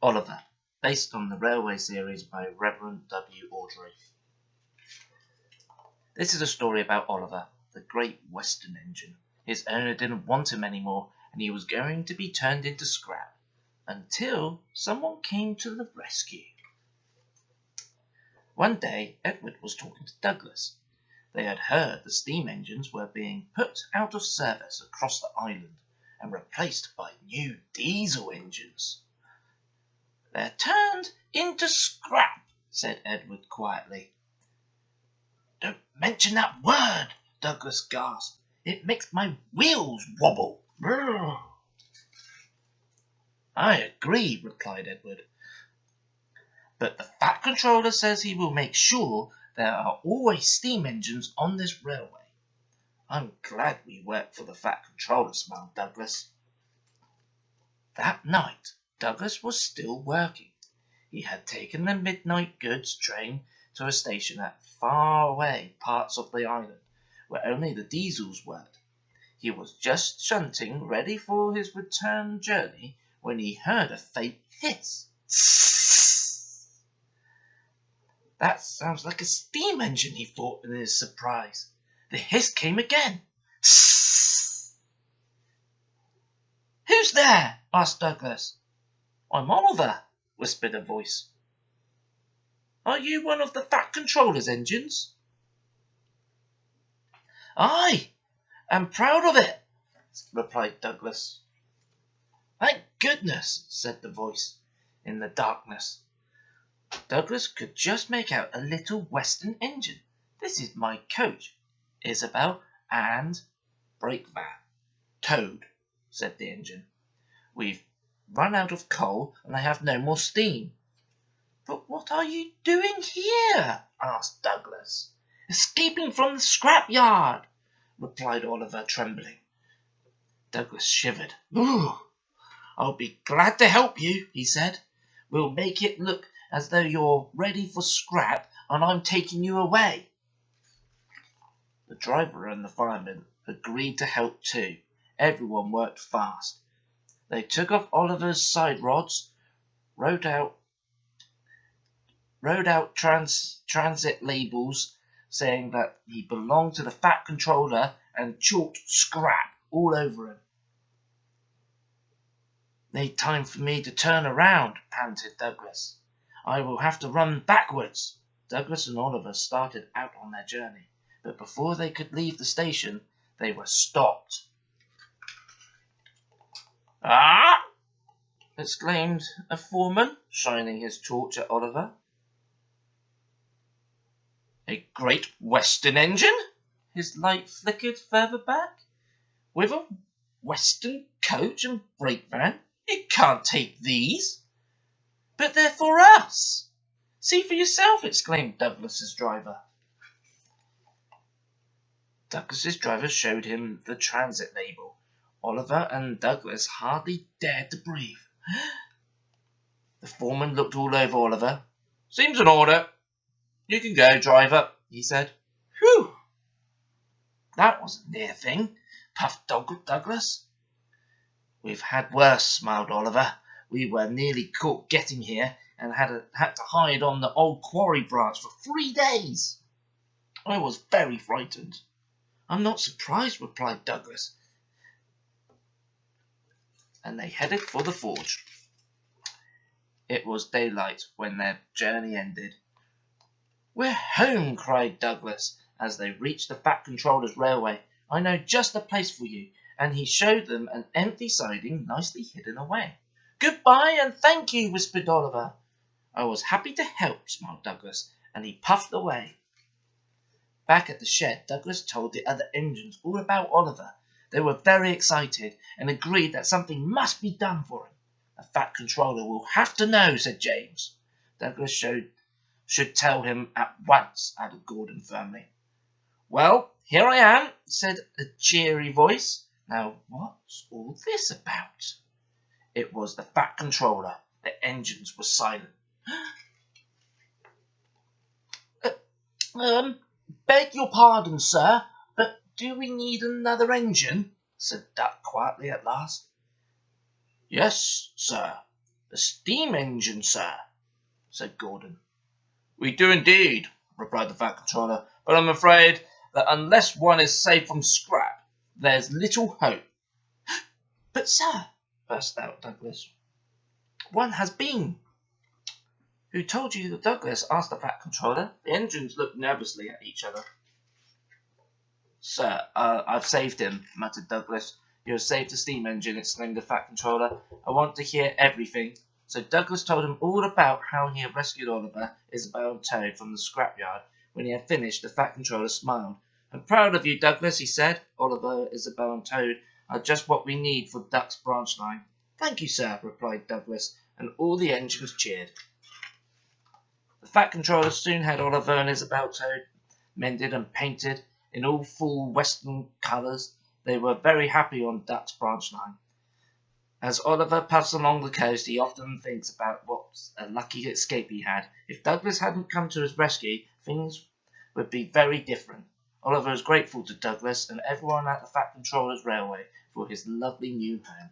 Oliver, based on the railway series by Reverend W. Awdry. This is a story about Oliver, the great Western engine. His owner didn't want him anymore, and he was going to be turned into scrap, until someone came to the rescue. One day, Edward was talking to Douglas. They had heard the steam engines were being put out of service across the island and replaced by new diesel engines. "They're turned into scrap," said Edward quietly. "Don't mention that word," Douglas gasped. "It makes my wheels wobble." "I agree," replied Edward. "But the Fat Controller says he will make sure there are always steam engines on this railway." "I'm glad we work for the Fat Controller," smiled Douglas. That night, Douglas was still working. He had taken the midnight goods train to a station at far away parts of the island, where only the diesels worked. He was just shunting, ready for his return journey, when he heard a faint hiss. "That sounds like a steam engine," he thought in his surprise. The hiss came again. "Who's there?" asked Douglas. "I'm Oliver," whispered a voice. "Are you one of the Fat Controller's engines?" "I am proud of it," replied Douglas. "Thank goodness," said the voice in the darkness. Douglas could just make out a little Western engine. "This is my coach, Isabel, and brake van." "Toad," said the engine. "We've run out of coal and I have no more steam." "But what are you doing here?" asked Douglas. "Escaping from the scrap yard," replied Oliver, trembling. Douglas shivered. "I'll be glad to help you," he said. "We'll make it look as though you're ready for scrap and I'm taking you away." The driver and the fireman agreed to help too. Everyone worked fast. They took off Oliver's side rods, wrote out transit labels saying that he belonged to the Fat Controller, and chalked scrap all over him. "Need time for me to turn around," panted Douglas. "I will have to run backwards." Douglas and Oliver started out on their journey, but before they could leave the station, they were stopped. "Ah!" exclaimed a foreman, shining his torch at Oliver. "A Great Western engine?" His light flickered further back. "With a Western coach and brake van? You can't take these." "But they're for us. See for yourself," exclaimed Douglas's driver. Douglas's driver showed him the transit label. Oliver and Douglas hardly dared to breathe. The foreman looked all over Oliver. "Seems in order. You can go, driver," he said. "Whew! That was a near thing," puffed Douglas. "We've had worse," smiled Oliver. "We were nearly caught getting here and had to hide on the old quarry branch for 3 days. I was very frightened." "I'm not surprised," replied Douglas. And they headed for the forge. It was daylight when their journey ended. "We're home," cried Douglas as they reached the Fat Controller's railway. "I know just the place for you," and he showed them an empty siding nicely hidden away. "Goodbye and thank you," whispered Oliver. "I was happy to help," smiled Douglas, and he puffed away. Back at the shed, Douglas told the other engines all about Oliver. They were very excited and agreed that something must be done for him. "The Fat Controller will have to know," said James. "Douglas should tell him at once," added Gordon firmly. "Well, here I am," said a cheery voice. "Now what's all this about?" It was the Fat Controller. The engines were silent. Beg your pardon, sir, but do we need another engine?" said Duck quietly at last. "Yes, sir," "The steam engine, sir," said Gordon. "We do indeed," replied the Fat Controller, "but I'm afraid that unless one is safe from scrap, there's little hope." "But, sir," burst out Douglas, "one has been." "Who told you that Douglas?" asked the Fat Controller. The engines looked nervously at each other. "Sir, I've saved him," muttered Douglas. "You have saved the steam engine," exclaimed the Fat Controller. "I want to hear everything." So Douglas told him all about how he had rescued Oliver, Isabel, and Toad from the scrapyard. When he had finished, the Fat Controller smiled. "I'm proud of you, Douglas," he said. "Oliver, Isabel, and Toad are just what we need for Duck's branch line." "Thank you, sir," replied Douglas, and all the engines cheered. The Fat Controller soon had Oliver and Isabel Toad mended and painted in all full western colours. They were very happy on Duck's branch line. As Oliver puffs along the coast, he often thinks about what a lucky escape he had. If Douglas hadn't come to his rescue, things would be very different. Oliver is grateful to Douglas and everyone at the Fat Controller's Railway for his lovely new home.